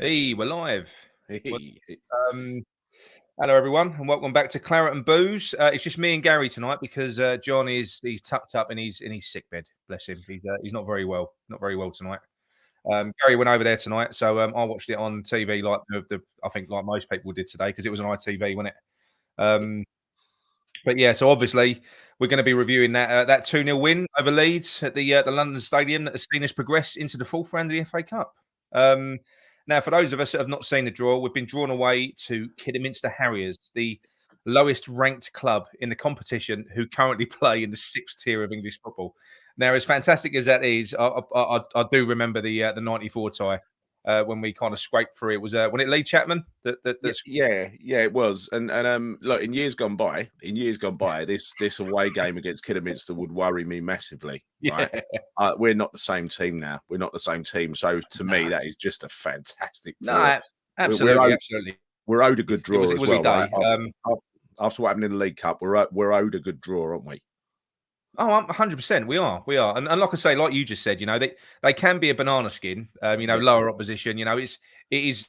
Hey, we're live. Well, Hey. Um, hello, everyone, and welcome back to Claret and Booze. It's just me and Gary tonight because John he's tucked up in his sick bed. Bless him. He's not very well. Not very well tonight. Gary went over there tonight, so I watched it on TV like the I think like most people did today because it was on ITV, wasn't it? But yeah, so obviously we're going to be reviewing that 2-0 win over Leeds at the London Stadium that has seen us progress into the fourth round of the FA Cup. Now, for those of us that have not seen the draw, we've been drawn away to Kidderminster Harriers, the lowest ranked club in the competition, who currently play in the 6th tier of English football. Now, as fantastic as that is, I do remember the '94 tie when we kind of scraped through. It was when it Lee Chapman Yeah, it was. And look, in years gone by, this away game against Kidderminster would worry me massively. Right, yeah. we're not the same team now. We're not the same team. So to me, that is just a fantastic draw. No, absolutely, absolutely. We're owed a good draw It as was a well, right? day. After what happened in the League Cup, we're owed a good draw, aren't we? Oh, 100%. We are. And like I say, like you just said, they can be a banana skin. Yeah, Lower opposition. It is.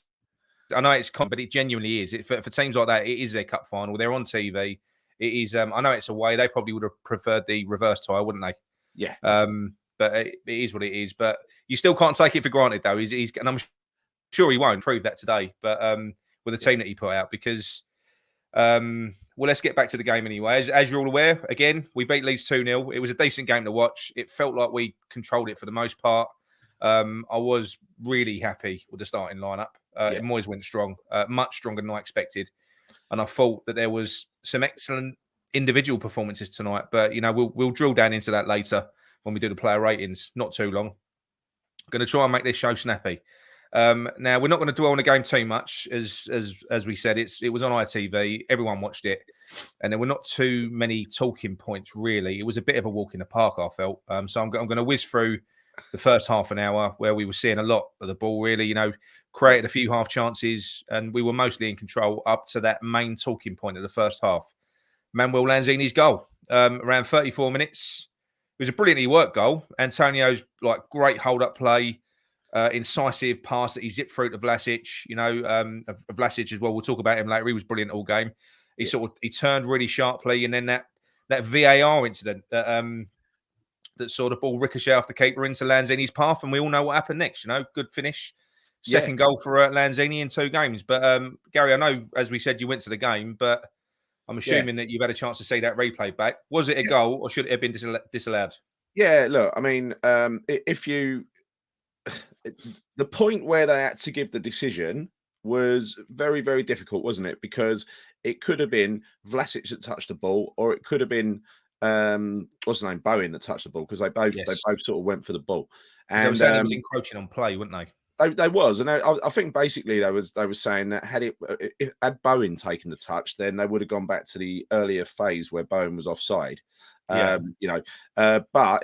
I know it's but it genuinely is. For teams like that, it is their cup final. They're on TV. It is. I know it's away. They probably would have preferred the reverse tie, wouldn't they? yeah. But it is what it is. But you still can't take it for granted, though. And I'm sure he won't prove that today. But with the team that he put out, because well, let's get back to the game anyway. As you're all aware, again, we beat Leeds 2-0. It was a decent game to watch. It felt like we controlled it for the most part. I was really happy with the starting lineup. Moyes went strong, much stronger than I expected. And I thought that there was some excellent individual performances tonight. But, we'll drill down into that later when we do the player ratings. Not too long. I'm going to try and make this show snappy. Now, we're not going to dwell on the game too much. As we said, it was on ITV. Everyone watched it. And there were not too many talking points, really. It was a bit of a walk in the park, I felt. So I'm going to whiz through the first half an hour where we were seeing a lot of the ball, really, created a few half chances, and we were mostly in control up to that main talking point of the first half. Manuel Lanzini's goal, around 34 minutes. It was a brilliantly worked goal. Antonio's great hold-up play, incisive pass that he zipped through to Vlasic, Vlasic as well. We'll talk about him later. He was brilliant all game. He turned really sharply, and then that VAR incident that saw the ball ricochet off the keeper into Lanzini's path, and we all know what happened next. Good finish. Second goal for Lanzini in 2 games. But Gary, I know, as we said, you went to the game, but I'm assuming that you've had a chance to see that replay back. Was it a goal, or should it have been disallowed? Yeah, look, I mean, if you... The point where they had to give the decision was very, very difficult, wasn't it? Because it could have been Vlasic that touched the ball, or it could have been what's the name, Bowen, that touched the ball, because they both sort of went for the ball. And they were saying it was encroaching on play, wouldn't they? They was, and I think basically they were saying that had Bowen taken the touch, then they would have gone back to the earlier phase where Bowen was offside. But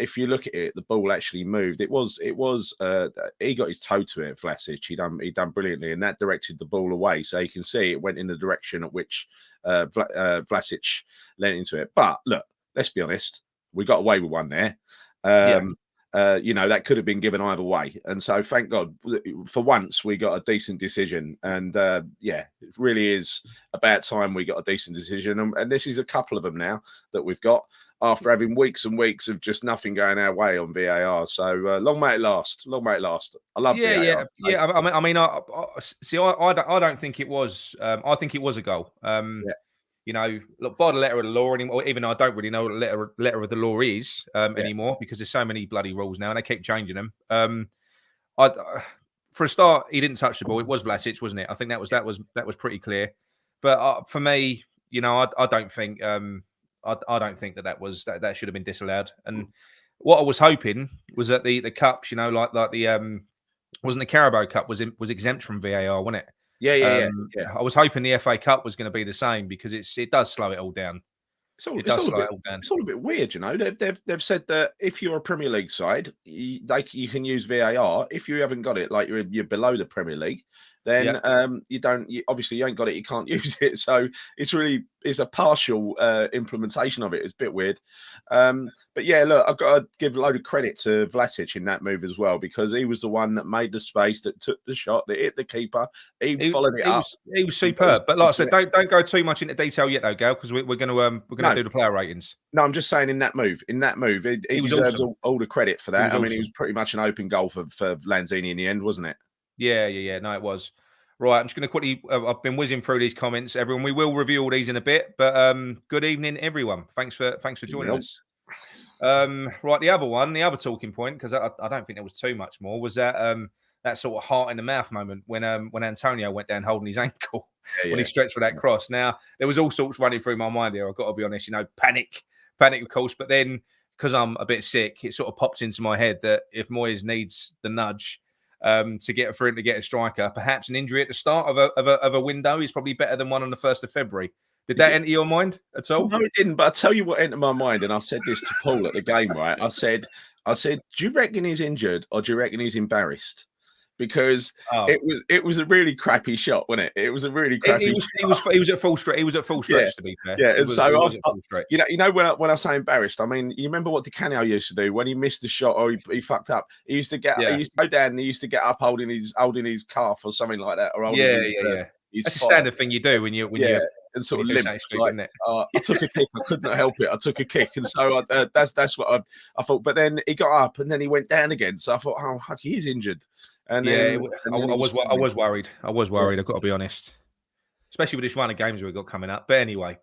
if you look at it, the ball actually moved. It was he got his toe to it, Vlasic. He done brilliantly, and that directed the ball away. So you can see it went in the direction at which Vlasic lent into it. But look, let's be honest, we got away with one there. That could have been given either way. And so thank God for once we got a decent decision. And it really is about time we got a decent decision. And this is a couple of them now that we've got after having weeks and weeks of just nothing going our way on VAR. So long may it last. Long may it last. I love VAR. Yeah. I don't think it was. I think it was a goal. Look, by the letter of the law, even though I don't really know what the letter of the law is anymore, because there's so many bloody rules now and they keep changing them. For a start, he didn't touch the ball. It was Vlasic, wasn't it? I think that was pretty clear. But for me, I don't think I don't think that should have been disallowed. And what I was hoping was that the cups, like the wasn't the Carabao Cup was exempt from VAR, wasn't it? Yeah. I was hoping the FA Cup was going to be the same, because it does slow it all down. It's all a bit weird, They've said that if you're a Premier League side, you can use VAR. If you haven't got it, like you're below the Premier League, then obviously you ain't got it, you can't use it. So it's a partial implementation of it. It's a bit weird. But yeah, look, I've got to give a load of credit to Vlasic in that move as well, because he was the one that made the space, that took the shot, that hit the keeper. He followed it up. He was superb. But like I said, don't go too much into detail yet, though, Gal, because we're going to do the player ratings. No, I'm just saying in that move, he deserves awesome. all the credit for that. I mean, awesome. It was pretty much an open goal for Lanzini in the end, wasn't it? Yeah. No, it was. Right, I'm just going to quickly. I've been whizzing through these comments, everyone. We will review all these in a bit, but good evening, everyone. Thanks for joining us. Right, the other talking point, because I don't think there was too much more, was that sort of heart in the mouth moment when Antonio went down holding his ankle when he stretched for that cross. Now there was all sorts running through my mind here. I've got to be honest, panic of course, but then because I'm a bit sick, it sort of popped into my head that if Moyes needs the nudge for him to get a striker, perhaps an injury at the start of a window is probably better than one on the 1st of February. Did that enter your mind at all? No, it didn't. But I tell you what entered my mind, and I said this to Paul at the game, right? I said, do you reckon he's injured, or do you reckon he's embarrassed? Because it was a really crappy shot, wasn't it? It was a really crappy shot. He was at full stretch. He was at full stretch, to be fair. Yeah, and so when I say embarrassed, I mean, you remember what Di Canio used to do when he missed the shot or he fucked up? He used to go down and he used to get up holding his calf or something like that, or holding his That's a standard thing you do when you and sort of limp. I took a kick. I could not help it. I took a kick, and so that's what I thought. But then he got up, and then he went down again. So I thought, oh fuck, he is injured. And I was worried. I've got to be honest, especially with this run of games we've got coming up. But anyway,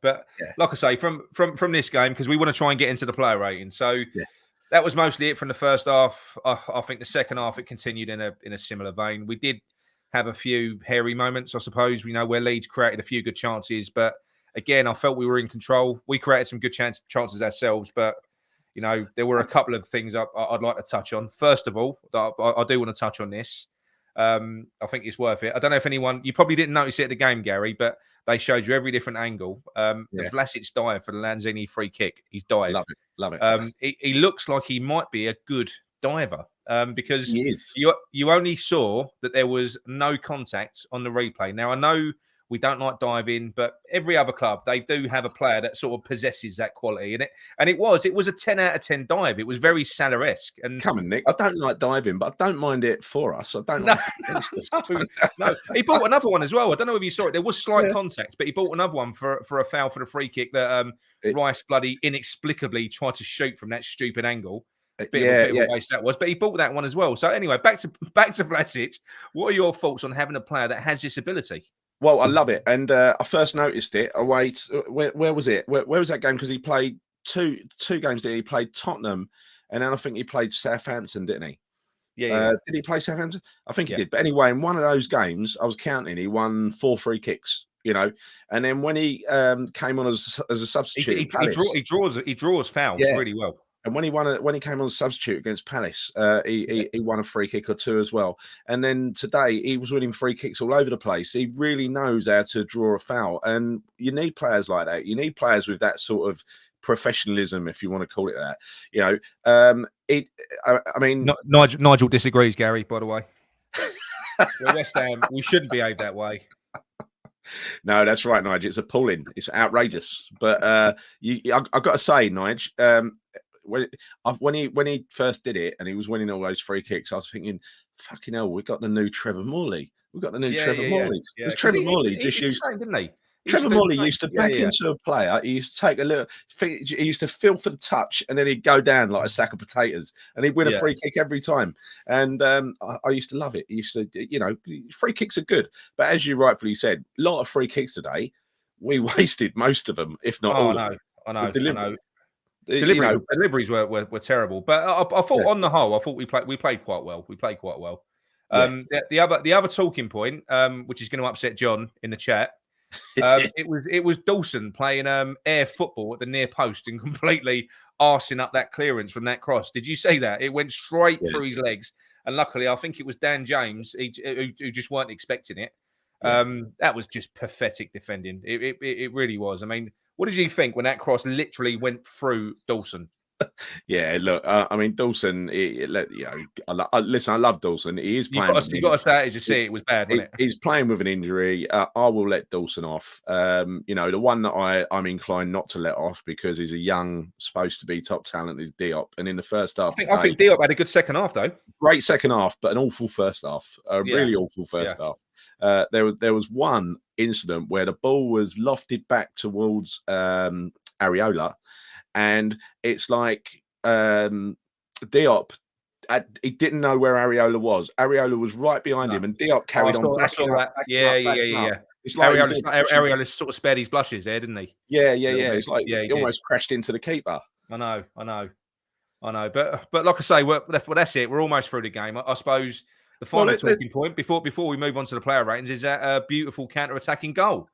like I say, from this game, because we want to try and get into the player rating. So that was mostly it from the first half. I think the second half it continued in a similar vein. We did have a few hairy moments, I suppose. Where Leeds created a few good chances, but again, I felt we were in control. We created some good chances ourselves, but there were a couple of things I'd like to touch on. First of all, I do want to touch on this. I think it's worth it. I don't know if you probably didn't notice it at the game, Gary, but they showed you every different angle. The Vlasic dive for the Lanzini free kick. He's dived. Love it. He looks like he might be a good diver because he is. You only saw that there was no contact on the replay. Now, I know we don't like diving, but every other club, they do have a player that sort of possesses that quality. And it was a 10 out of 10 dive. It was very Salah-esque. And come on, Nick. I don't like diving, but I don't mind it for us. I don't like it against us. No, he bought another one as well. I don't know if you saw it. There was slight contact, but he bought another one for a foul for the free kick that Rice bloody inexplicably tried to shoot from that stupid angle. Bit of a waste that was, but he bought that one as well. So anyway, back to Vlasic. What are your thoughts on having a player that has this ability? Well, I love it, and I first noticed it. Where was it? Where was that game? Because he played two games. He played Tottenham, and then I think he played Southampton, didn't he? Yeah. Did he play Southampton? I think he did. But anyway, in one of those games, I was counting. He won 4 free kicks. And then when he came on as a substitute, he draws fouls really well. And when he came on substitute against Palace, he won a free kick or 2 as well. And then today he was winning free kicks all over the place. He really knows how to draw a foul, and you need players like that. You need players with that sort of professionalism, if you want to call it that. I mean, Nigel disagrees, Gary. By the way, West Ham, we shouldn't behave that way. No, that's right, Nigel. It's appalling. It's outrageous. But I've got to say, Nigel. When he first did it and he was winning all those free kicks, I was thinking, fucking hell, we got the new Trevor Morley. We've got the new Trevor Morley. Because Trevor Morley just used, didn't he? Trevor Morley used to back into a player. He used to take a little. He used to feel for the touch, and then he'd go down like a sack of potatoes, and he'd win a free kick every time. And I used to love it. He used to, free kicks are good, but as you rightfully said, a lot of free kicks today, we wasted most of them, if not all. I know. Deliveries were terrible, but I thought on the whole, we played quite well. The other talking point, which is going to upset John in the chat, it was Dawson playing air football at the near post and completely arsing up that clearance from that cross. Did you see that? It went straight through his legs, and luckily, I think it was Dan James who just weren't expecting it. That was just pathetic defending. It really was. I mean, what did you think when that cross literally went through Dawson? Yeah, look, I mean Dawson. Listen, I love Dawson. He is You playing got with to, an you got injury. to say it as you see it. It was bad, wasn't it? He's playing with an injury. I will let Dawson off. The one that I'm inclined not to let off because he's a young, supposed to be top talent is Diop. And in the first half I today, think Diop had a good second half though. great second half, but an awful first half. A Yeah, really awful first yeah. half. There was one incident where the ball was lofted back towards Areola, and it's like Diop. He didn't know where Areola was. Areola was right behind No. him, and Diop Oh, carried on I saw backing up, that. backing Yeah, up, yeah, backing yeah, up. yeah. It's like he was doing Areola sort of spared his blushes there, didn't he? yeah, A little bit. It's like Yeah, he he did. almost crashed into the keeper. I know. But like I say, that's it. We're almost through the game. I suppose the Well, final talking point before we move on to the player ratings is that beautiful counter-attacking goal.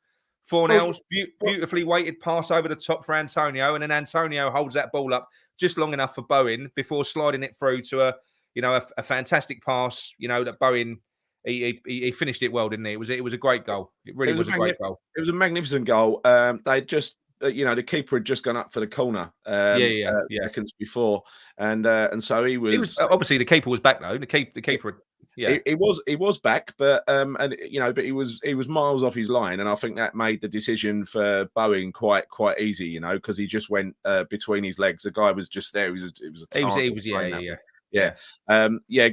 well, Fornell's beautifully weighted pass over the top for Antonio, and then Antonio holds that ball up just long enough for Bowen before sliding it through to a fantastic pass. That Bowen he finished it well, didn't he? It was a great goal. It really was a great goal. It was a magnificent goal. They just, the keeper had just gone up for the corner Yeah. seconds before, and so he It was was. obviously the keeper was back though. The keeper, yeah. He was back, but but he was miles off his line, and I think that made the decision for Bowen quite easy, because he just went between his legs. The guy was just there. It was a target.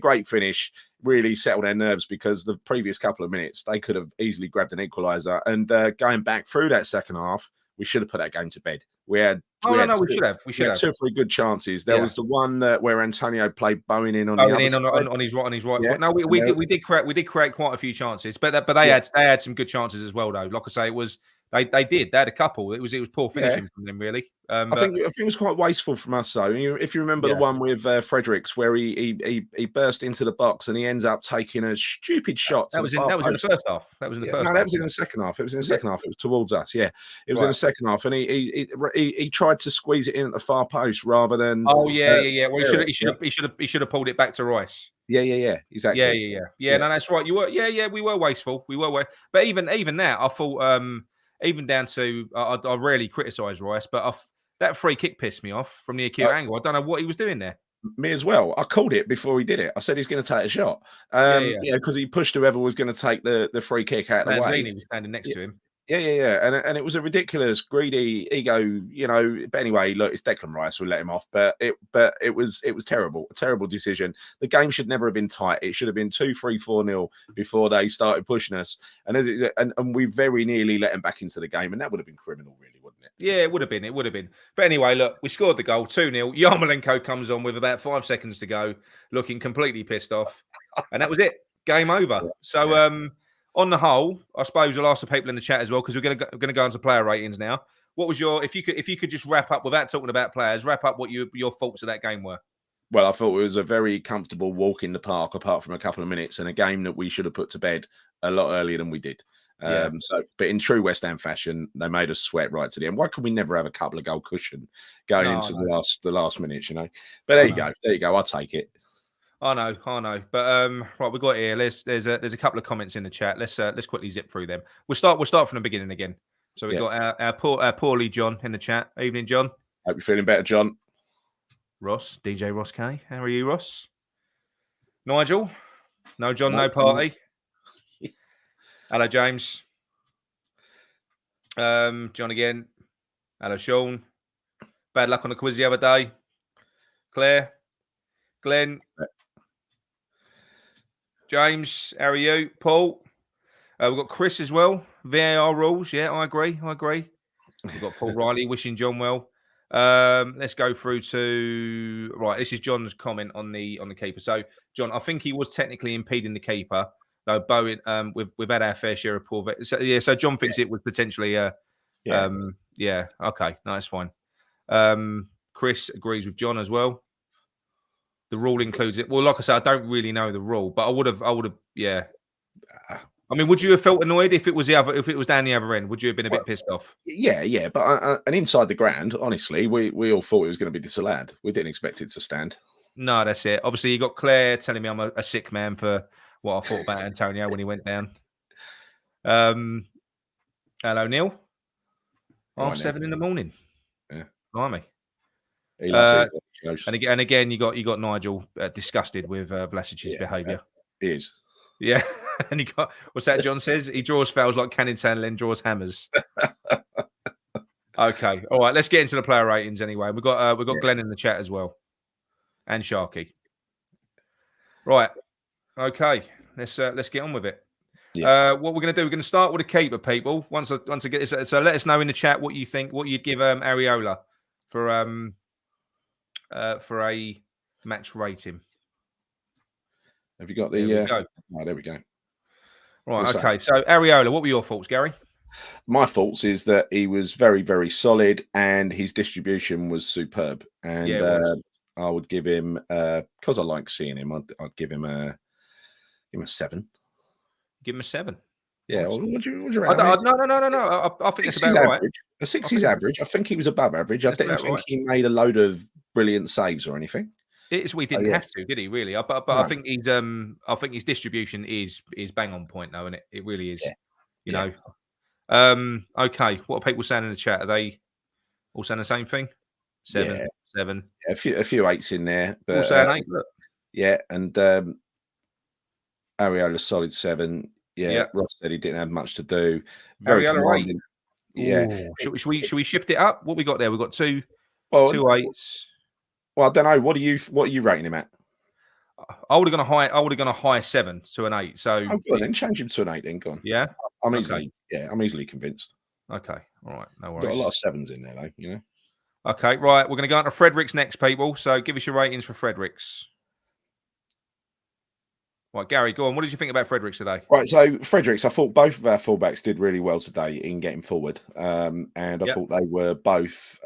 Great finish. Really settled their nerves because the previous couple of minutes they could have easily grabbed an equaliser. And going back through that second half, we should have put that game to bed. We had we should have. We had 2 or 3 good chances. There was the one where Antonio played Bowen in on the other side. On his right Yeah. foot. No, we did create quite a few chances, but they had some good chances as well though. Like I say, it was they had a couple. It was poor finishing from them really. I think it was quite wasteful from us though. If you remember the one with Fredericks where he burst into the box and he ends up taking a stupid shot. That was in the first half. That was in the first half. No, that was in the second half. It was in the second half. It was towards us. Yeah, it was in the second half, and he tried to squeeze it in at the far post rather than. Oh yeah. Well, he should have pulled it back to Rice. Yeah. Exactly. Yeah. No, that's right. You were. Yeah. We were wasteful. But even now, I thought. Even down to I rarely criticise Rice, but that free kick pissed me off from the acute angle. I don't know what he was doing there. Me as well. I called it before he did it. I said he's going to take a shot. Because he pushed whoever was going to take the free kick out of the way. He was standing next to him. Yeah. And it was a ridiculous, greedy ego, But anyway, look, it's Declan Rice. We'll let him off. But it was terrible, a terrible decision. The game should never have been tight. It should have been 2-3, 4-0 before they started pushing us. And we very nearly let him back into the game, and that would have been criminal, really, wouldn't it? Yeah, it would have been. But anyway, look, we scored the goal 2-0. Yarmolenko comes on with about 5 seconds to go, looking completely pissed off, and that was it. Game over. On the whole, I suppose we'll ask the people in the chat as well because we're going to go on to player ratings now. What was if you could just wrap up without talking about players, wrap up what your thoughts of that game were? Well, I thought it was a very comfortable walk in the park, apart from a couple of minutes, and a game that we should have put to bed a lot earlier than we did. But in true West Ham fashion, they made us sweat right to the end. Why could we never have a couple of goal cushion going into the last minutes? But there you go. I'll take it. I know. But right, we've got here. There's a couple of comments in the chat. Let's quickly zip through them. We'll start from the beginning again. So we've got our poorly John in the chat. Evening, John. Hope you're feeling better, John. Ross, DJ Ross K. How are you, Ross? Nigel? No John, no party. Hello, James. John again. Hello, Sean. Bad luck on the quiz the other day. Claire. Glenn. James, how are you? Paul. We've got Chris as well. VAR rules. Yeah, I agree. We've got Paul Riley wishing John well. Let's go through to this is John's comment on the keeper. So, John, I think he was technically impeding the keeper. Though Bowen, we've had our fair share of poor. So John thinks it was potentially okay. No, that's fine. Chris agrees with John as well. The rule includes it. Well, like I said, I don't really know the rule, but I would have. Yeah. I mean, would you have felt annoyed if it was down the other end? Would you have been a bit pissed off? Yeah. But and inside the ground, honestly, we all thought it was going to be disallowed. We didn't expect it to stand. No, that's it. Obviously, you got Claire telling me I'm a sick man for what I thought about Antonio when he went down. Hello, Neil. 7:30 in the morning. Yeah. Blimey. He loves these shows. And again, you got Nigel disgusted with Vlasic's behaviour. He is. Yeah, and he got what's that? John says he draws fouls like Canning Town, then draws hammers. Okay, all right. Let's get into the player ratings anyway. We've got Glenn in the chat as well, and Sharky. Right. Okay. Let's get on with it. Yeah. What we're going to do? We're going to start with a keeper, people. Once I get this, so let us know in the chat what you think. What you'd give Areola for a match rating. Have you got the? There we go. Oh, there we go. Right. Okay. So Areola, what were your thoughts, Gary? My thoughts is that he was very, very solid, and his distribution was superb. And I would give him, because I like seeing him, I'd give him a 7. Give him a 7. Yeah. Well, would you rate? No. I think it's about average. right. A 6 is average. I think he was above average. I didn't think he made a load of brilliant saves or anything. We didn't have to, did he? Really? But no. I think his distribution is bang on point, though, and it really is. Yeah. You know. Okay. What are people saying in the chat? Are they all saying the same thing? 7. Yeah. 7. Yeah, a few 8s in there. But, all saying 8. Look. Yeah, and Areola solid 7. Yeah, Ross said he didn't have much to do. Very commanding. 8. Yeah. Ooh. Should we shift it up? What we got there? We got two 8s. Well, I don't know. What are you rating him at? I would have gone a high 7 to an 8. So then change him to an 8. Then go on. Yeah, I'm easily convinced. Okay, all right, no worries. Got a lot of 7s in there, though. You know. Okay, right. We're going to go on to Fredericks next, people. So give us your ratings for Fredericks. Right, Gary, go on. What did you think about Fredericks today? Right, so Fredericks, I thought both of our fullbacks did really well today in getting forward, and I thought they were both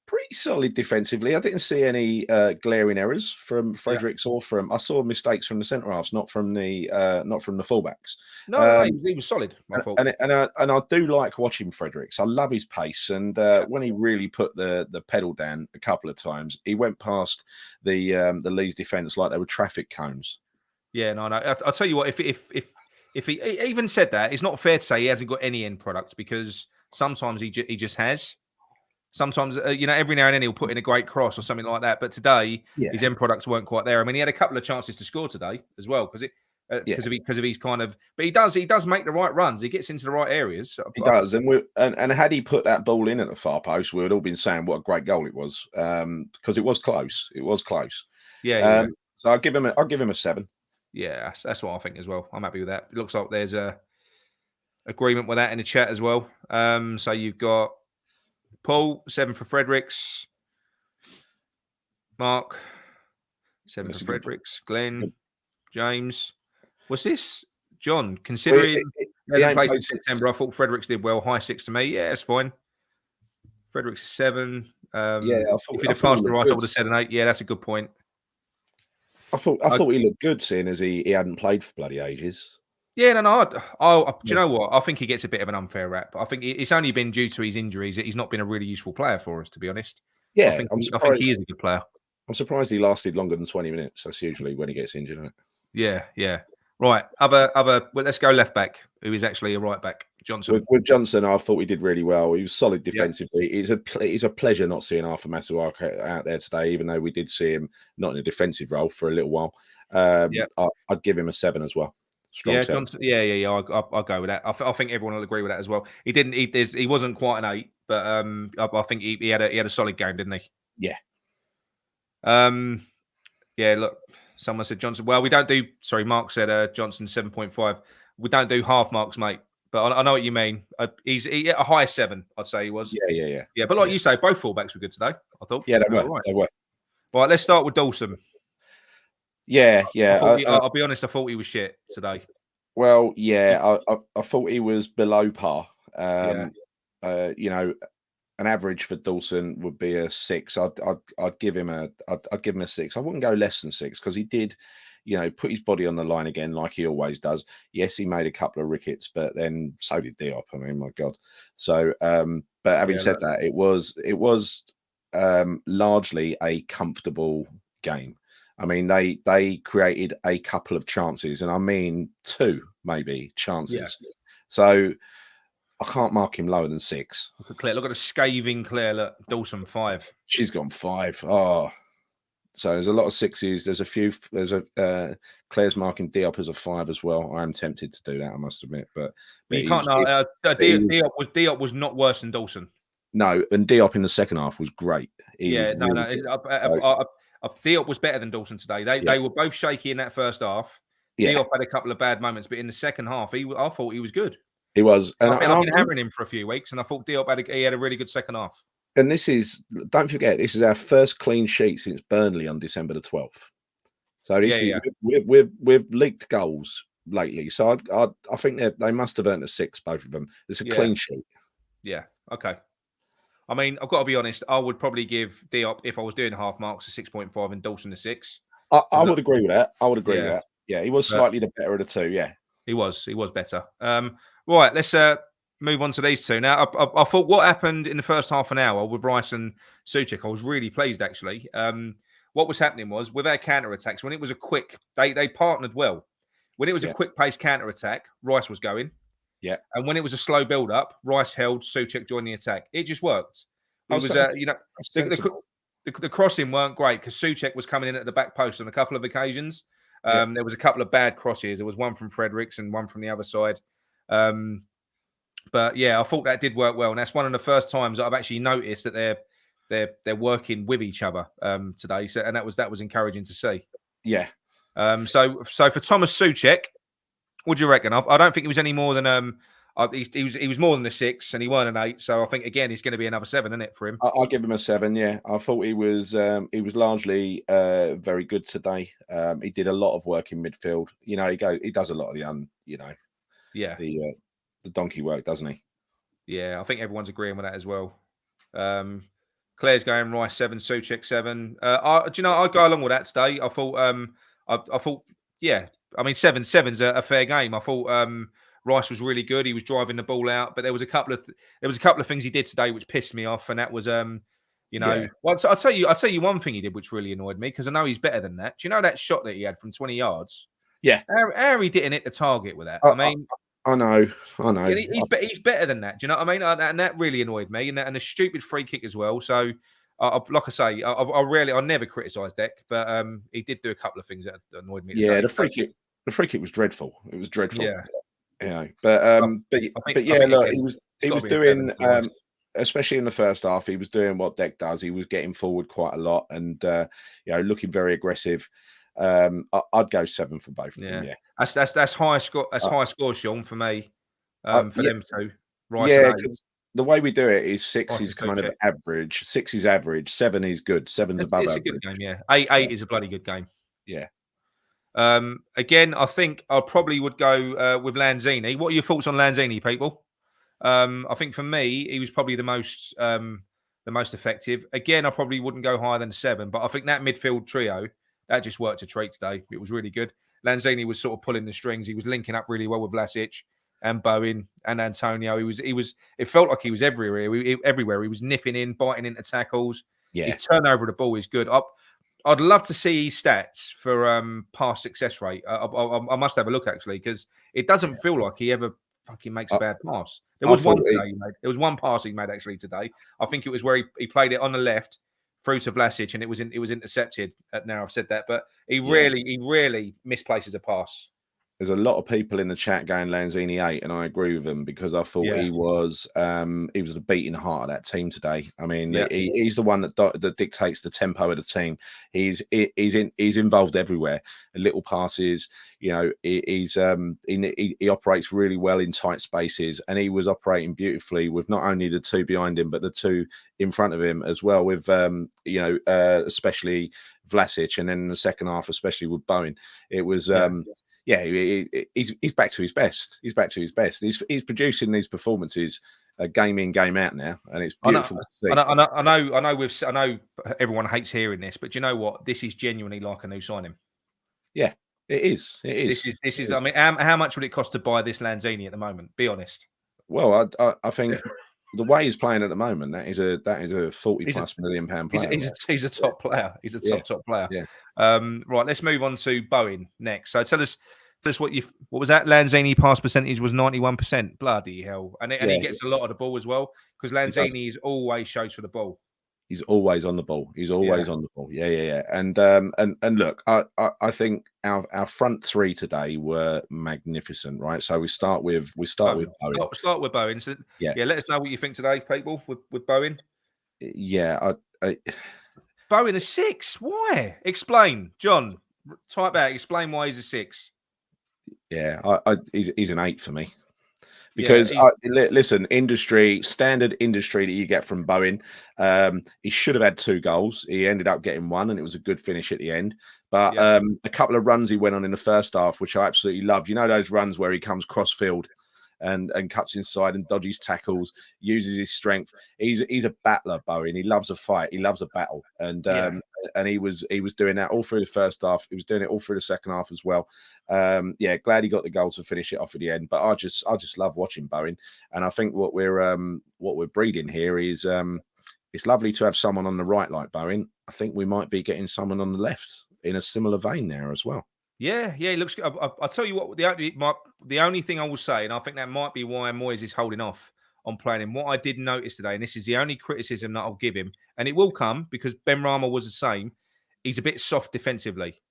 pretty solid defensively. I didn't see any glaring errors from Fredericks or from. I saw mistakes from the centre halves, not from the fullbacks. No, he was solid. And I do like watching Fredericks. I love his pace, and when he really put the pedal down a couple of times, he went past the Leeds defence like they were traffic cones. Yeah, no. I'll tell you what. If he even said that, it's not fair to say he hasn't got any end products, because sometimes he just has. Sometimes, every now and then he'll put in a great cross or something like that. But today, his end products weren't quite there. I mean, he had a couple of chances to score today as well, because of his kind of. But he does make the right runs. He gets into the right areas. He does, and had he put that ball in at the far post, we would all been saying what a great goal it was, because it was close. It was close. Yeah. So I'll give him a 7. Yeah, that's what I think as well. I'm happy with that. It looks like there's a agreement with that in the chat as well. So you've got Paul, 7 for Fredericks. Mark, 7 for Fredericks. Glenn, James. What's this? John, considering he hasn't played since September, I thought Fredericks did well. High 6 to me. Yeah, it's fine. Fredericks is 7. If he'd have passed the right, I would have said an 8. Yeah, that's a good point. I thought he looked good, seeing as he hadn't played for bloody ages. Yeah, no. Do you know what? I think he gets a bit of an unfair rap. I think it's only been due to his injuries that he's not been a really useful player for us, to be honest. Yeah, I think he is a good player. I'm surprised he lasted longer than 20 minutes. That's usually when he gets injured, isn't it? Yeah. Right. Well, let's go left back, who is actually a right back. Johnson. With Johnson, I thought he did really well. He was solid defensively. It's a pleasure not seeing Arthur Masuaku out there today, even though we did see him not in a defensive role for a little while. I'd give him a 7 as well. Strong 7. Johnson. Yeah. I'll go with that. I think everyone will agree with that as well. He wasn't quite an 8, but I think he had a solid game, didn't he? Yeah. Yeah. Look, someone said Johnson. Well, we don't do. Sorry, Mark said Johnson 7.5. We don't do half marks, mate. But I know what you mean. He's a high 7, I'd say he was. Yeah. Yeah, but like you say, both fullbacks were good today, I thought. Yeah, they were. Right. They were. Right, let's start with Dawson. Yeah. I'll be honest, I thought he was shit today. Well, yeah, I thought he was below par. An average for Dawson would be a 6. I'd give him a 6. I wouldn't go less than 6, because he did, put his body on the line again like he always does. Yes, he made a couple of rickets, but then so did Diop. I mean, my God. So, but having said that, it was largely a comfortable game. I mean, they created a couple of chances, and I mean 2 maybe chances. Yeah. So can't mark him lower than 6. Look at Claire. Look at the scathing Claire. Look, Dawson 5. She's gone 5. Oh, so there's a lot of 6s. There's a few. There's a Claire's marking Diop as a 5 as well. I am tempted to do that, I must admit, but you can't. No, Diop was not worse than Dawson. No, and Diop in the second half was great. Diop was better than Dawson today. They were both shaky in that first half. Yeah. Diop had a couple of bad moments, but in the second half, I thought he was good. He was. And I've been hammering him for a few weeks, and I thought Diop had a really good second half. And don't forget, this is our first clean sheet since Burnley on December the 12th. So we've leaked goals lately. So I think they must have earned a 6, both of them. It's a clean sheet. Yeah. Okay. I mean, I've got to be honest. I would probably give Diop, if I was doing half marks, a 6.5 and Dawson a 6. I would agree with that. I would agree with that. Yeah, he was slightly the better of the two. Yeah, he was better. Right, let's move on to these two. Now, I thought what happened in the first half an hour with Rice and Souček, I was really pleased, actually. What was happening was, with our counter-attacks, when it was a quick, they partnered well. When it was a quick-paced counter-attack, Rice was going. Yeah. And when it was a slow build-up, Rice held, Souček joined the attack. It just worked. The crossing weren't great because Souček was coming in at the back post on a couple of occasions. There was a couple of bad crosses. There was one from Fredericks and one from the other side. But yeah, I thought that did work well, and that's one of the first times that I've actually noticed that they're working with each other today. So, and that was encouraging to see. Yeah. So for Thomas Souček, what do you reckon? I don't think he was any more than he was more than a 6, and he weren't an 8. So I think again he's going to be another 7, isn't it, for him? I'll give him a 7. Yeah, I thought he was largely very good today. He did a lot of work in midfield. You know, he does a lot of the donkey work, doesn't he? Yeah, I think everyone's agreeing with that as well. Claire's going Rice 7, Souček 7. I'd go along with that today. I thought, yeah. I mean, 7's a fair game. I thought Rice was really good. He was driving the ball out, but there was a couple of things he did today which pissed me off, and that was well, I'll tell you one thing he did which really annoyed me, because I know he's better than that. Do you know that shot that he had from 20 yards? Yeah. How he didn't hit the target with that? I know. He's better than that. Do you know what I mean? And that really annoyed me, and a stupid free kick as well. So, like I say, I never criticise Deck, but he did do a couple of things that annoyed me. Yeah, the free kick was dreadful. It was dreadful. Yeah. Yeah, but yeah, look, he was doing, especially in the first half, he was doing what Deck does. He was getting forward quite a lot and looking very aggressive. I'd go 7 for both of them. Yeah, that's high score. That's high score, Sean, for me. For them two. Rice, yeah, because the way we do it is 6 is kind of average. 6 is average. 7 is good. 7's above average. It's a good game. Yeah, 8 is a bloody good game. Yeah. Again, I think I probably would go with Lanzini. What are your thoughts on Lanzini, people? I think for me, he was probably the most effective. Again, I probably wouldn't go higher than 7, but I think that midfield trio that just worked a treat today. It was really good. Lanzini was sort of pulling the strings. He was linking up really well with Vlasic and Bowen and Antonio. It felt like he was everywhere. Everywhere he was nipping in, biting into tackles. Yeah, his turnover of the ball is good. I'd love to see his stats for pass success rate. I must have a look actually, because it doesn't feel like he ever fucking makes a bad pass. There was one today he made. There was one pass he made actually today. I think it was where he played it on the left through to Vlasic, and it was intercepted. Now I've said that, but he really misplaces a pass. There's a lot of people in the chat going Lanzini 8, and I agree with them, because I thought he was the beating heart of that team today. I mean, he's the one that dictates the tempo of the team. He's involved everywhere. Little passes, he operates really well in tight spaces, and he was operating beautifully with not only the two behind him but the two in front of him as well. With especially Vlasic, and then in the second half, especially with Bowen, it was. He's back to his best. He's back to his best. He's producing these performances game in, game out now, and it's beautiful to see. I know everyone hates hearing this, but do you know what? This is genuinely like a new signing. Yeah, it is. It is. This is. I mean, how much would it cost to buy this Lanzini at the moment? Be honest. Well, I think the way he's playing at the moment, that is a £40+ million player. He's a top player. He's a top player. Yeah. Right, let's move on to Bowen next. So tell That's what was that? Lanzini pass percentage was 91%. Bloody hell! And he Yeah, gets a lot of the ball as well because he does. Lanzini is always shows for the ball. He's always on the ball. He's Yeah, always on the ball. Yeah. And look, I think our front three today were magnificent, right? So we start with Bowen. start with Bowen. So, Yeah, yeah, let us know what you think today, people, with Bowen. yeah. Bowen is 6. Why? Explain, John. Type out. Explain why he's a 6. Yeah, he's an 8 for me. Yeah, Because listen, standard industry that you get from Bowen. He should have had 2 goals. He ended up getting 1, and it was a good finish at the end. But a couple of runs he went on in the first half, which I absolutely loved. You know those runs where he comes cross field and cuts inside and dodges tackles, uses his strength. He's a battler, Bowen. He loves a fight. He loves a battle, and he was doing that all through the first half. He was doing it all through the second half as well. Yeah, glad he got the goal to finish it off at the end. But I just love watching Bowen, and I think what we're breeding here is it's lovely to have someone on the right like Bowen. I think we might be getting someone on the left in a similar vein there as well. Yeah, he looks good. I'll tell you what, the only thing I will say, and I think that might be why Moyes is holding off on playing him. What I did notice today, and this is the only criticism that I'll give him, and it will come because Ben Rama was the same. He's a bit soft defensively.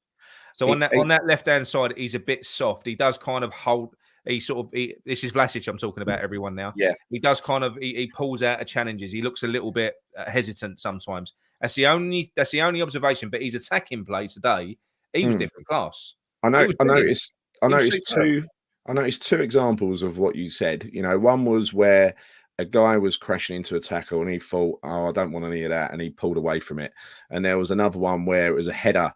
So on that left hand side, he's a bit soft. He does kind of hold. This is Vlasic I'm talking about. Everyone now. Yeah, he does kind of he pulls out of challenges. He looks a little bit hesitant sometimes. That's the only observation. But his attacking play today, he was different class. I noticed superb. I noticed 2 examples of what you said. You know, one was where a guy was crashing into a tackle and he thought, "Oh, I don't want any of that," and he pulled away from it. And there was another one where it was a header,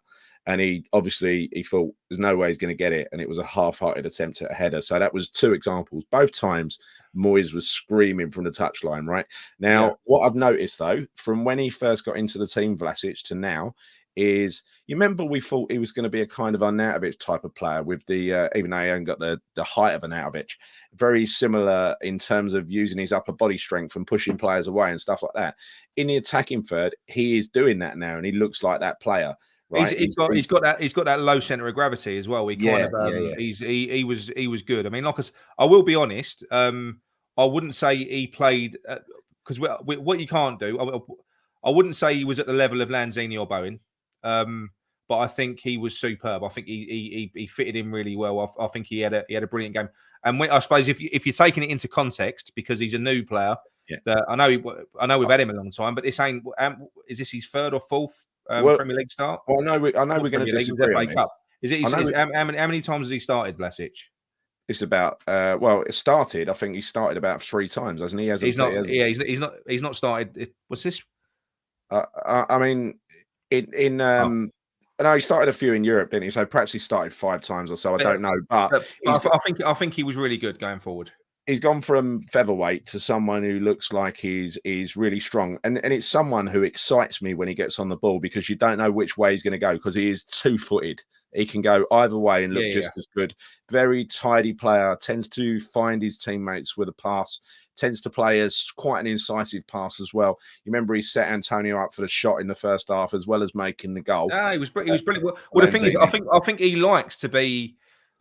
and he thought, "There's no way he's going to get it," and it was a half-hearted attempt at a header. So that was 2 examples. Both times, Moyes was screaming from the touchline. Right now, what I've noticed though, from when he first got into the team, Vlasic, to now, is you remember we thought he was going to be a kind of Arnautovic type of player with the even though he hasn't got the height of Arnautovic, very similar in terms of using his upper body strength and pushing players away and stuff like that. In the attacking third, he is doing that now, and he looks like that player. Right? He's got that low center of gravity as well. He was good. I mean, I will be honest. I wouldn't say he played because what you can't do. I wouldn't say he was at the level of Lanzini or Bowen. But I think he was superb. I think he fitted in really well. I think he had a brilliant game. And I suppose if you're taking it into context, because he's a new player, that I know we've had him a long time, but this ain't. Is this his 3rd or 4th Premier League start? Well, I know we're going to disagree on this. Is it? How many times has he started, Vlasic? It's about it started. I think he started about 3 times, hasn't he? He's not started. What's this? I mean, no, he started a few in Europe, didn't he? So perhaps he started 5 times or so. I don't know, but I think he was really good going forward. He's gone from featherweight to someone who looks like he's really strong, and it's someone who excites me when he gets on the ball because you don't know which way he's going to go because he is 2-footed. He can go either way and look just as good. Very tidy player, tends to find his teammates with a pass, tends to play as quite an incisive pass as well. You remember he set Antonio up for the shot in the first half as well as making the goal. He was brilliant. Well, the thing is, I think he likes to be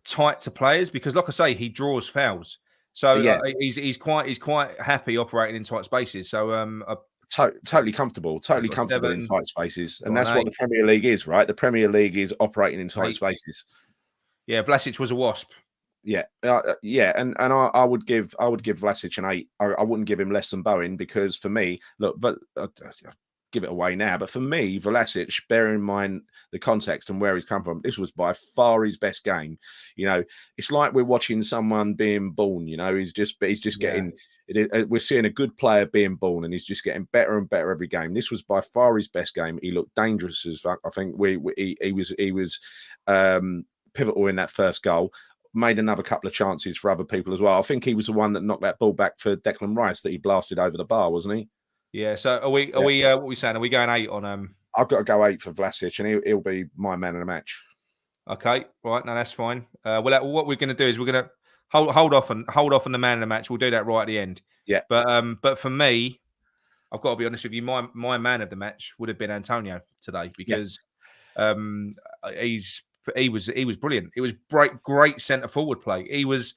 tight to players because, like I say, he draws fouls. So he's quite happy operating in tight spaces. So totally comfortable in tight spaces, and that's what the Premier League is, right? The Premier League is operating in tight spaces. Yeah, Vlasic was a wasp. Yeah, and I would give Vlasic an 8. I wouldn't give him less than Bowen because for me, look, but give it away now. But for me, Vlasic, bearing in mind the context and where he's come from, this was by far his best game. You know, it's like we're watching someone being born. You know, he's just getting. We're seeing a good player being born, and he's just getting better and better every game. This was by far his best game. He looked dangerous as fuck. I think he was pivotal in that first goal. Made another couple of chances for other people as well. I think he was the one that knocked that ball back for Declan Rice that he blasted over the bar, wasn't he? Yeah. So are we? What are we saying? Are we going 8 on? I've got to go 8 for Vlasic, and he'll be my man of the match. Okay, right. No, that's fine. Well, what we're going to do is we're going to hold off on the man of the match. We'll do that right at the end. Yeah. But for me, I've got to be honest with you. My man of the match would have been Antonio today because he's he was brilliant. It was great centre forward play. He was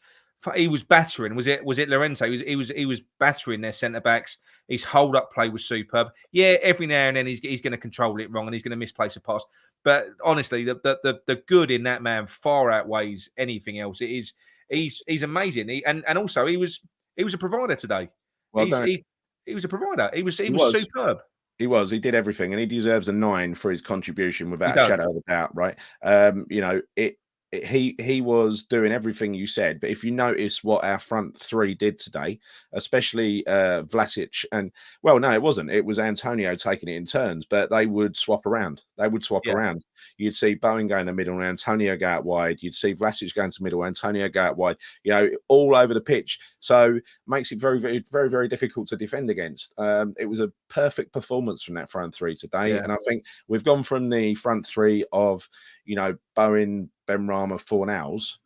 battering. Was it Llorente? He was battering their centre backs. His hold up play was superb. Yeah, every now and then he's going to control it wrong and he's going to misplace a pass. But honestly, the good in that man far outweighs anything else. It is he's amazing. And also he was a provider today. Well, he was a provider. He was superb. He was. He did everything, and he deserves a 9 for his contribution without He a does. shadow of a doubt. Right? He was doing everything you said. But if you notice what our front three did today, especially Vlasic and no, it wasn't. It was Antonio taking it in turns, but they would swap around. Around. You'd see Bowen go in the middle and Antonio go out wide. You'd see Vlasic go into the middle, Antonio go out wide. All over the pitch. So makes it very, very, very, very difficult to defend against. It was a perfect performance from that front three today, and I think we've gone from the front three of Bowen, Benrahma, Fornals,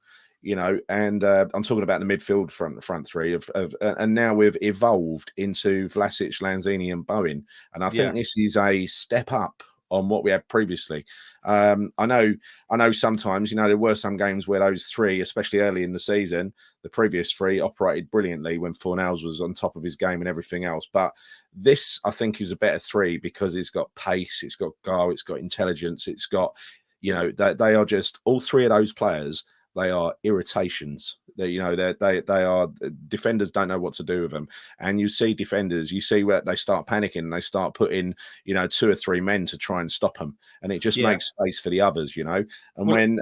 and I'm talking about the midfield front three and now we've evolved into Vlasic, Lanzini, and Bowen, and I think this is a step up on what we had previously. I know sometimes, there were some games where those three, especially early in the season, the previous three operated brilliantly when Fornals was on top of his game and everything else. But this, I think, is a better three because it's got pace, it's got guile, it's got intelligence, it's got, they are just all three of those players. They are irritations. They are defenders don't know what to do with them. And you see defenders, you see where they start panicking and they start putting, 2 or 3 men to try and stop them. And it just makes space for the others, And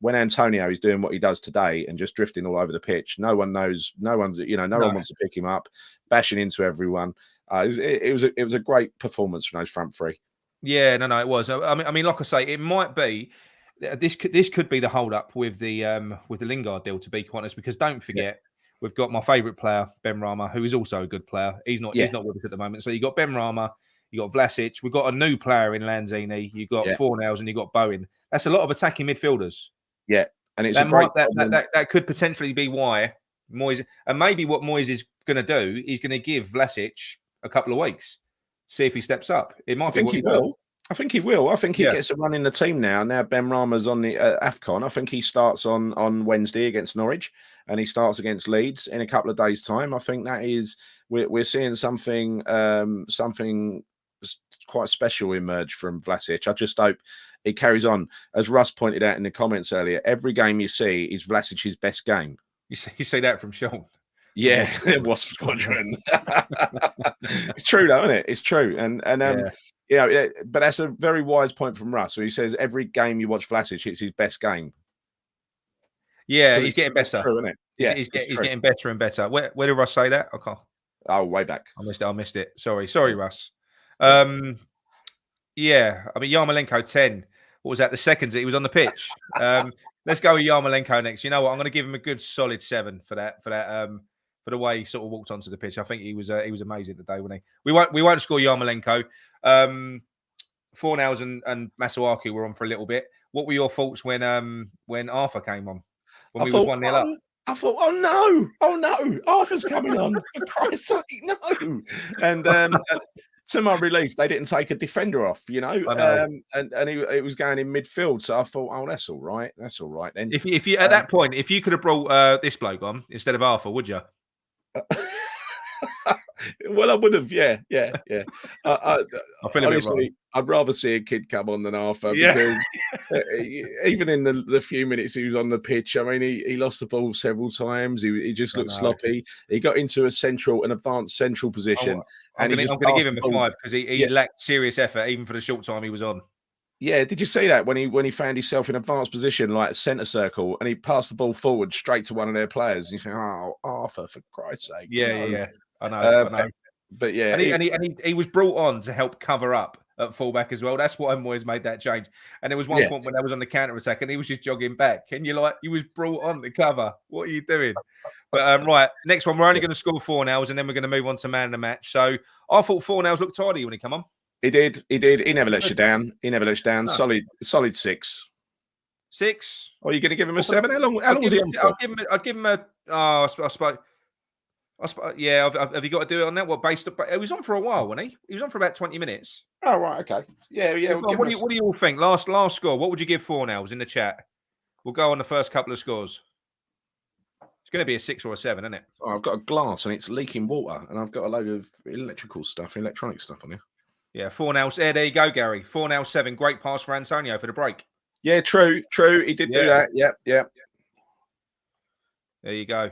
when Antonio is doing what he does today and just drifting all over the pitch, no one knows, no one wants to pick him up, bashing into everyone. It was a great performance from those front three. Yeah, no, it was. I mean, like I say, it might be. This could be the hold up with the Lingard deal, to be quite honest, because don't forget we've got my favourite player, Benrahma, who is also a good player. He's not with us at the moment. So you got Benrahma, you got Vlasic, we've got a new player in Lanzini, you got Fornals, and you got Bowen. That's a lot of attacking midfielders. Yeah, and it's that could potentially be why Moyes, and maybe what Moyes is going to do, he's going to give Vlasic a couple of weeks, see if he steps up. It might. I think he will. I think he will. I think he gets a run in the team now. Now Benrahma's on the AFCON. I think he starts on Wednesday against Norwich, and he starts against Leeds in a couple of days' time. I think that is we're seeing something quite special emerge from Vlasic. I just hope it carries on. As Russ pointed out in the comments earlier, every game you see is Vlasic's best game. You see that from Sean. Yeah, it was Squadron. It's true, though, isn't it? It's true, and but that's a very wise point from Russ. So he says every game you watch Vlasic, it's his best game. Yeah, he's getting better. True, isn't it? Yeah, he's getting better and better. Where did Russ say that? Okay. Oh, way back. I missed it. Sorry, Russ. I mean, Yarmolenko 10. What was that? The seconds that he was on the pitch. Let's go with Yarmolenko next. You know what? I'm going to give him a good solid 7 for that. For the way he sort of walked onto the pitch. I think he was amazing today, wasn't he? We won't score Yarmolenko. Fornals and Masuaku were on for a little bit. What were your thoughts when Arthur came on? When we was 1-0 up? I thought, oh no, Arthur's coming on. For Christ's sake, no. And to my relief, they didn't take a defender off, I know. And he was going in midfield. So I thought, oh, that's all right. Then if you at that point, if you could have brought this bloke on instead of Arthur, would you? Well, I would have, yeah. Honestly, I'd rather see a kid come on than Arthur because even in the few minutes he was on the pitch, I mean, he lost the ball several times. He just looked sloppy. He got into an advanced central position. I'm going to give him a 5 because he lacked serious effort even for the short time he was on. Yeah, did you see that when he found himself in advanced position, like centre circle, and he passed the ball forward straight to one of their players? And you think, oh, Arthur, for Christ's sake! Yeah. I know. But yeah, and he was brought on to help cover up at fullback as well. That's why Moyes made that change. And there was one point when I was on the counter attack, and he was just jogging back, and you're like, he was brought on to cover. What are you doing? But right, next one, we're only going to score Fornals, and then we're going to move on to man of the match. So I thought Fornals looked tidy when he come on. He did. He never lets you down. No. Solid 6. 6. Or are you going to give him a 7? How long was he on for? I'd give him a. I suppose Yeah, have you got to do it on that? What based? It was on for a while, wasn't he? He was on for about 20 minutes. Oh right, okay, yeah. Well, What do you all think? Last score. What would you give 4-0s in the chat? We'll go on the first couple of scores. It's going to be a 6 or a 7, isn't it? Oh, I've got a glass and it's leaking water, and I've got a load of electronic stuff on here. Yeah, 4-0. There you go, Gary. 4-0, 7. Great pass for Antonio for the break. Yeah, true. He did do that. Yep. There you go.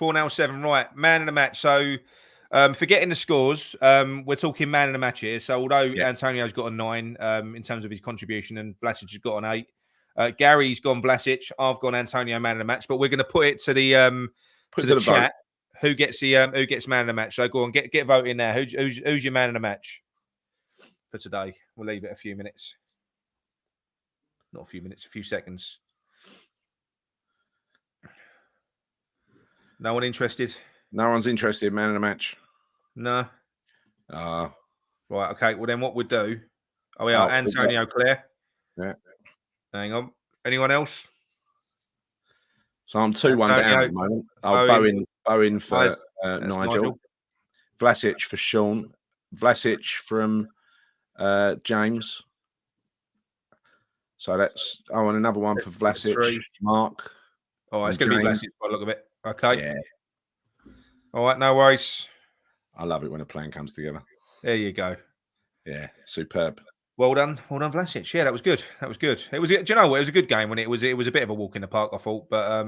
4-0, 7. Right, man in the match. So, forgetting the scores, we're talking man in the match here. So, although Antonio's got a 9 in terms of his contribution, and Vlasic has got an 8, Gary's gone Vlasic. I've gone Antonio man in the match. But we're going to put it to the chat. Vote. Who gets man in the match? So go on, get voting there. Who's your man in the match for today? We'll leave it a few minutes. Not a few minutes, a few seconds. No one interested? No one's interested, man in the match. No. Right, okay. Well, then what we'll do... Oh, we are Antonio Claire. Yeah. Hang on. Anyone else? So I'm 2-1 down at the moment. Bowen for Nigel. Vlasic for Sean. Vlasic from James. So that's and another one for Vlasic. Mark. Oh, it's going to be Vlasic by the look of it. Okay. Yeah. All right, no worries. I love it when a plan comes together. There you go. Yeah, superb. Well done, Vlasic. Yeah, that was good. It was. Do you know what? It was a good game when it was a bit of a walk in the park, I thought. But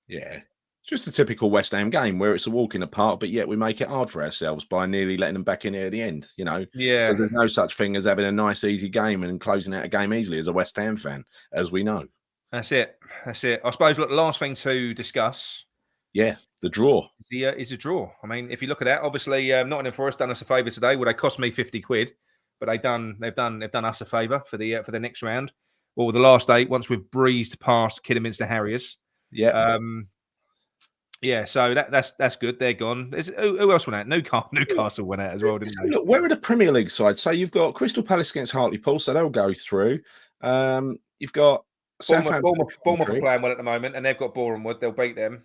yeah, just a typical West Ham game where it's a walk in the park, but yet we make it hard for ourselves by nearly letting them back in here at the end. You know, yeah. Because there's no such thing as having a nice, easy game and closing out a game easily as a West Ham fan, as we know. That's it. I suppose. Look, the last thing to discuss. Yeah, the draw. Is a draw. I mean, if you look at that, obviously Nottingham Forest done us a favour today. Well, they cost me 50 quid. But they've done us a favour for the next round, or the last 8. Once we've breezed past Kidderminster Harriers, yeah, So that's good. They're gone. Who else went out? Newcastle went out as well, didn't they? Look, where are the Premier League sides? So you've got Crystal Palace against Hartlepool, so they'll go through. You've got Bournemouth are playing well at the moment, and they've got Bournemouth. They'll beat them.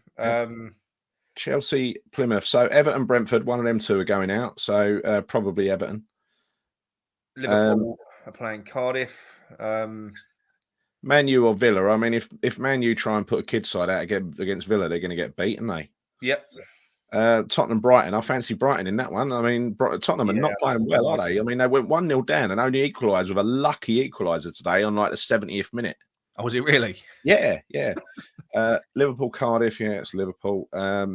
Chelsea, Plymouth. So Everton, Brentford. One of them two are going out. So probably Everton. Liverpool are playing Cardiff. Man U or Villa. I mean, if Man U try and put a kid side out against Villa, they're going to get beat, aren't they? Yep. Tottenham, Brighton. I fancy Brighton in that one. I mean, Tottenham are not playing well, are they? I mean, they went 1-0 down and only equalised with a lucky equaliser today on like the 70th minute. Oh, was it really? Yeah. Liverpool, Cardiff. Yeah, it's Liverpool. I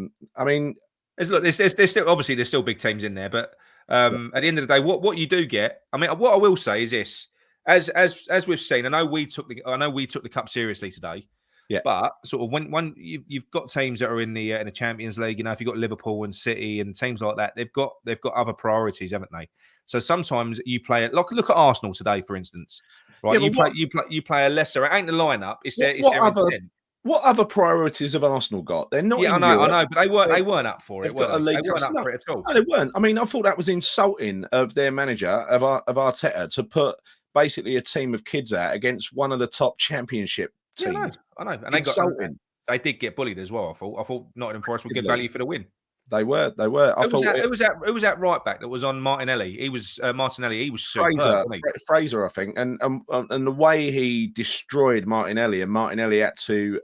mean, there's still big teams in there, but at the end of the day, what you do get, I mean, what I will say is this: as we've seen, I know we took the cup seriously today. Yeah. But sort of when you've got teams that are in the Champions League, you know, if you've got Liverpool and City and teams like that, they've got other priorities, haven't they? So sometimes you play it. Look at Arsenal today, for instance. Right? Yeah, you play a lesser. It ain't the lineup. It's their intent. What other priorities have Arsenal got? They're not. Yeah, I know, but they weren't up for it. They weren't up for it at all. No, they weren't. I mean, I thought that was insulting of their manager of Arteta to put basically a team of kids out against one of the top championship teams. Yeah, I know. And they did get bullied as well. I thought Nottingham Forest would get value for the win. They were. Who was that right back that was on Martinelli? He was Martinelli. He was superb, Fraser, I think, and the way he destroyed Martinelli, and Martinelli had to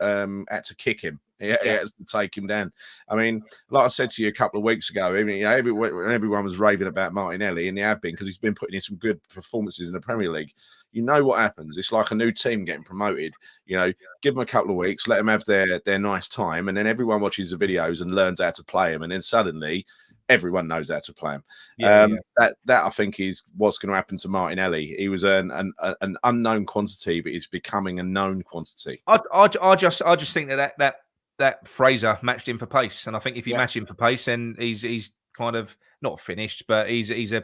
kick him. He had to take him down. I mean, like I said to you a couple of weeks ago, I mean, everyone was raving about Martinelli, and they have been because he's been putting in some good performances in the Premier League. You know what happens? It's like a new team getting promoted. You know, give them a couple of weeks, let them have their nice time, and then everyone watches the videos and learns how to play them, and then suddenly everyone knows how to play them. That I think is what's going to happen to Martinelli. He was an unknown quantity, but he's becoming a known quantity. I just think that Fraser matched him for pace, and I think if you match him for pace, then he's kind of not finished, but he's a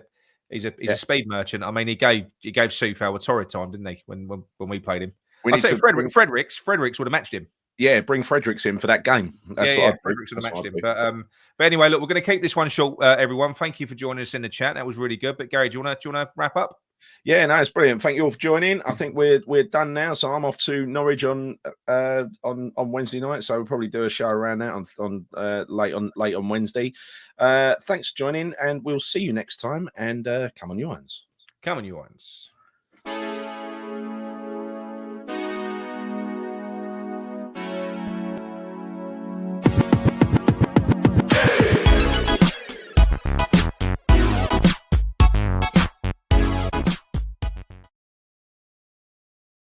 speed merchant. I mean, he gave Soufal a torrid time, didn't he? When we played him, Fredericks would have matched him. Yeah, bring Fredericks in for that game. Fredericks would have matched him. But anyway, look, we're going to keep this one short, everyone. Thank you for joining us in the chat. That was really good. But Gary, do you want to wrap up? Yeah, no, it's brilliant. Thank you all for joining. I think we're done now. So I'm off to Norwich on Wednesday night. So we'll probably do a show around that on late on Wednesday. Thanks for joining, and we'll see you next time. And come on, you ones. Come on, you ones.